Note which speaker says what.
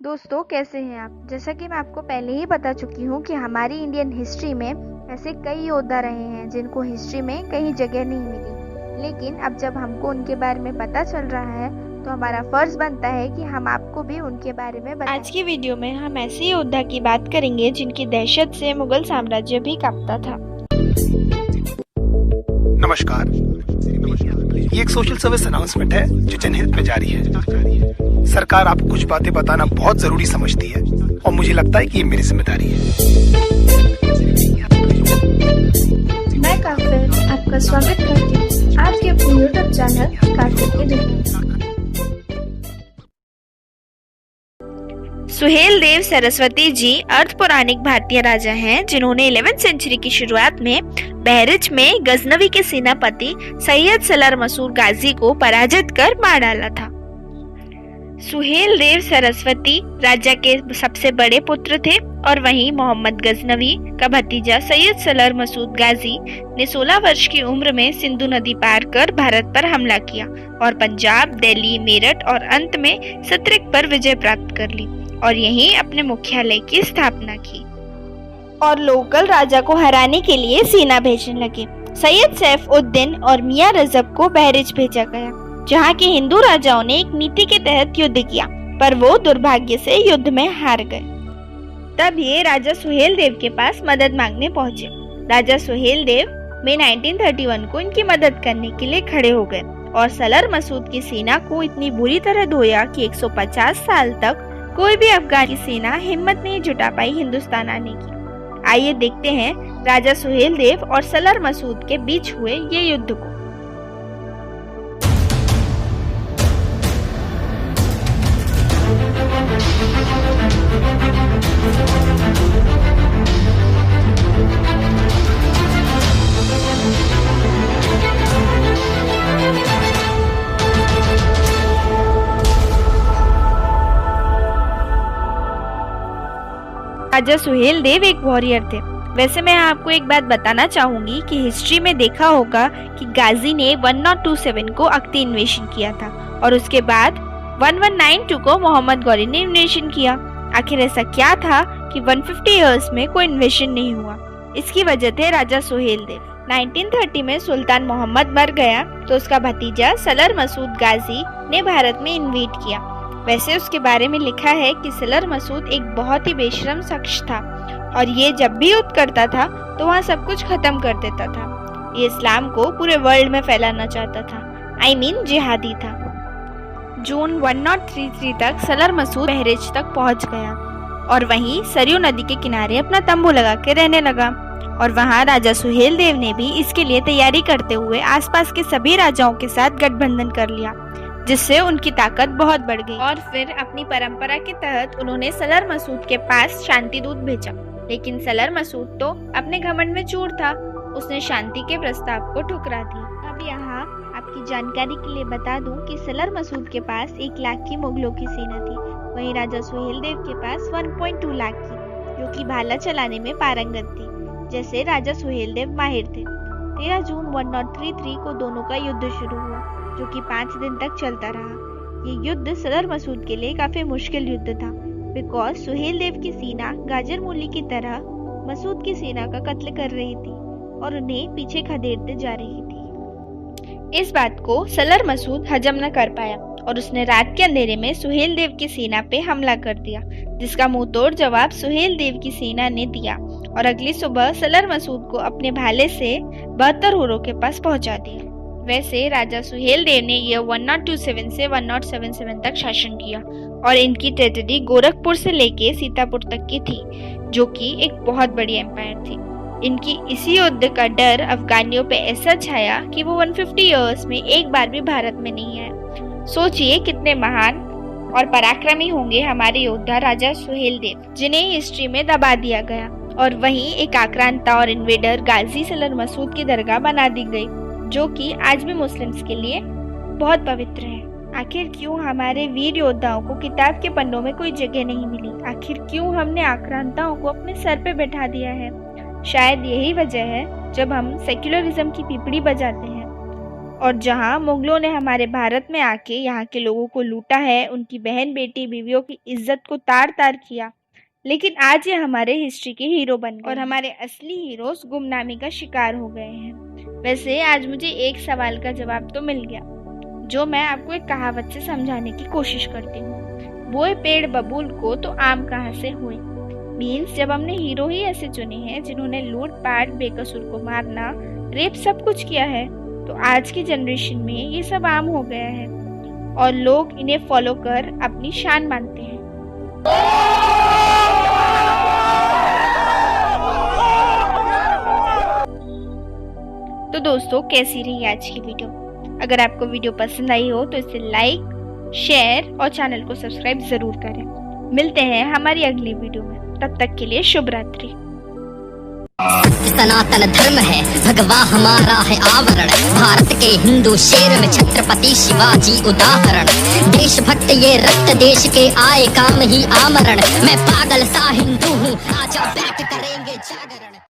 Speaker 1: दोस्तों कैसे हैं आप। जैसा कि मैं आपको पहले ही बता चुकी हूँ कि हमारी इंडियन हिस्ट्री में ऐसे कई योद्धा रहे हैं जिनको हिस्ट्री में कहीं जगह नहीं मिली, लेकिन अब जब हमको उनके बारे में पता चल रहा है तो हमारा फर्ज बनता है कि हम आपको भी उनके बारे में बताएं।
Speaker 2: आज की वीडियो में हम ऐसे योद्धा की बात करेंगे जिनकी दहशत से मुगल साम्राज्य भी कांपता था।
Speaker 3: नमस्कार, ये एक सोशल सर्विस अनाउंसमेंट है जो जनहित में जारी है। सरकार आपको कुछ बातें बताना बहुत जरूरी समझती है और मुझे लगता है कि ये मेरी जिम्मेदारी है।
Speaker 4: मैं काफिर आपका स्वागत करती हूँ आपके अपने यूट्यूब चैनल काफिर के दुनिया।
Speaker 2: सुहेल देव सरस्वती जी अर्ध पौराणिक भारतीय राजा हैं जिन्होंने 11वीं सेंचुरी की शुरुआत में बहरिच में गजनवी के सेनापति सैयद सलार मसूद गाजी को पराजित कर मार डाला था। सुहेल देव सरस्वती राजा के सबसे बड़े पुत्र थे और वहीं मोहम्मद गजनवी का भतीजा सैयद सलार मसूद गाजी ने 16 वर्ष की उम्र में सिंधु नदी पार कर भारत पर हमला किया और पंजाब, दिल्ली, मेरठ और अंत में सतरक पर विजय प्राप्त कर ली और यहीं अपने मुख्यालय की स्थापना की और लोकल राजा को हराने के लिए सेना भेजने लगे। सैयद सैफ उद्दीन और मियां रजब को बहरिच भेजा गया, जहां के हिंदू राजाओं ने एक नीति के तहत युद्ध किया, पर वो दुर्भाग्य से युद्ध में हार गए। तब ये राजा सुहेल देव के पास मदद मांगने पहुंचे। राजा सुहेल देव में 1931 को इनकी मदद करने के लिए खड़े हो गए और सलार मसूद की सेना को इतनी बुरी तरह धोया कि 150 साल तक कोई भी अफगान की सेना हिम्मत नहीं जुटा पाई हिंदुस्तान आने की। आइए देखते हैं राजा सुहेल देव और सलार मसूद के बीच हुए ये युद्ध को। राजा सुहेल देव एक वॉरियर थे। वैसे मैं आपको एक बात बताना चाहूंगी कि हिस्ट्री में देखा होगा कि गाजी ने 1027 को अख्ती इन्वेशन किया था और उसके बाद 1192 को मोहम्मद गौरी ने इन्वेशन किया। आखिर ऐसा क्या था कि 150 इयर्स में कोई इन्वेशन नहीं हुआ? इसकी वजह थे राजा सुहेल देव। 1930 में सुल्तान मोहम्मद मर गया तो उसका भतीजा सलार मसूद गाजी ने भारत में इन्वेट किया। वैसे उसके बारे में लिखा है कि सलार मसूद एक बहुत ही बेशरम शख्स था और ये जब भी युद्ध करता था तो वहाँ सब कुछ खत्म कर देता था। ये इस्लाम को पूरे वर्ल्ड में फैलाना चाहता था, जिहादी था। जून 1033 तक सलार मसूद बहरिच तक पहुँच गया और वहीं सरयू नदी के किनारे अपना तंबू लगा के रहने लगा और वहाँ राजा सुहेल देव ने भी इसके लिए तैयारी करते हुए आसपास के सभी राजाओं के साथ गठबंधन कर लिया, जिससे उनकी ताकत बहुत बढ़ गई। और फिर अपनी परंपरा के तहत उन्होंने सलार मसूद के पास शांति दूत भेजा, लेकिन सलार मसूद तो अपने घमंड में चूर था, उसने शांति के प्रस्ताव को ठुकरा दिया। अब यहाँ आपकी जानकारी के लिए बता दूं कि सलार मसूद के पास 1 लाख की मुगलों की सेना थी, वहीं राजा सुहेल देव के पास 1.2 लाख की, जो कि भाला चलाने में पारंगत थी, जैसे राजा सुहेल देव माहिर थे। 13 जून 1033 को दोनों का युद्ध शुरू हुआ, जो कि 5 दिन तक चलता रहा। ये युद्ध सलार मसूद के लिए काफी मुश्किल युद्ध था, बिकॉज सुहेल देव की सेना गाजर मूली की तरह मसूद की सेना का कत्ल कर रही थी और उन्हें पीछे खदेड़ते जा रही थी। इस बात को सलार मसूद हजम न कर पाया और उसने रात के अंधेरे में सुहेल देव की सेना पे हमला कर दिया, जिसका मुंह तोड़ जवाब सुहेल देव की सेना ने दिया और अगली सुबह सलार मसूद को अपने भाले से 72 हुरों के पास पहुंचा दिया। वैसे राजा सुहेल देव ने यह 1027 से 1077 तक शासन किया और इनकी टेरिटरी गोरखपुर से लेके सीतापुर तक की थी, जो कि एक बहुत बड़ी एम्पायर थी। इनकी इसी युद्ध का डर अफगानियों पे ऐसा छाया कि वो 150 इयर्स में एक बार भी भारत में नहीं आए। सोचिए कितने महान और पराक्रमी होंगे हमारे योद्धा राजा सुहेल देव, जिन्हें हिस्ट्री में दबा दिया गया और वहीं एक आक्रांता और इन्वेडर गाजी सलार मसूद की दरगाह बना दी गई, जो कि आज भी मुस्लिम्स के लिए बहुत पवित्र है। आखिर क्यों हमारे वीर योद्धाओं को किताब के पन्नों में कोई जगह नहीं मिली? आखिर क्यों हमने आक्रांताओं को अपने सर पे बैठा दिया है? शायद यही वजह है जब हम सेक्युलरिज्म की पिपड़ी बजाते हैं और जहां मुगलों ने हमारे भारत में आके यहाँ के लोगों को लूटा है, उनकी बहन बेटी बीवियों की इज्जत को तार तार किया, लेकिन आज ये हमारे हिस्ट्री के हीरो बन गए और हमारे असली हीरोज गुमनामी का शिकार हो गए हैं। वैसे आज मुझे एक सवाल का जवाब तो मिल गया, जो मैं आपको एक कहावत से समझाने की कोशिश करती हूँ। बोए पेड़ बबूल को तो आम कहाँ से हुए। मीन्स जब हमने हीरो ही ऐसे चुने हैं जिन्होंने लूट पाट, बेकसूर को मारना, रेप सब कुछ किया है, तो आज की जनरेशन में ये सब आम हो गया है और लोग इन्हें फॉलो कर अपनी शान मानते हैं। तो दोस्तों, कैसी रही आज की वीडियो? अगर आपको वीडियो पसंद आई हो तो इसे लाइक, शेयर और चैनल को सब्सक्राइब जरूर करें। मिलते हैं हमारी अगली वीडियो में, तब तक के लिए शुभ रात्रि।
Speaker 5: सनातन धर्म है, भगवा हमारा है आवरण, भारत के हिंदू शेर में छत्रपति शिवाजी उदाहरण। देशभक्त ये रक्त देश के आए काम ही आमरण, मैं पागल सा हिंदू हूँ, आजा बैठ करेंगे जागरण।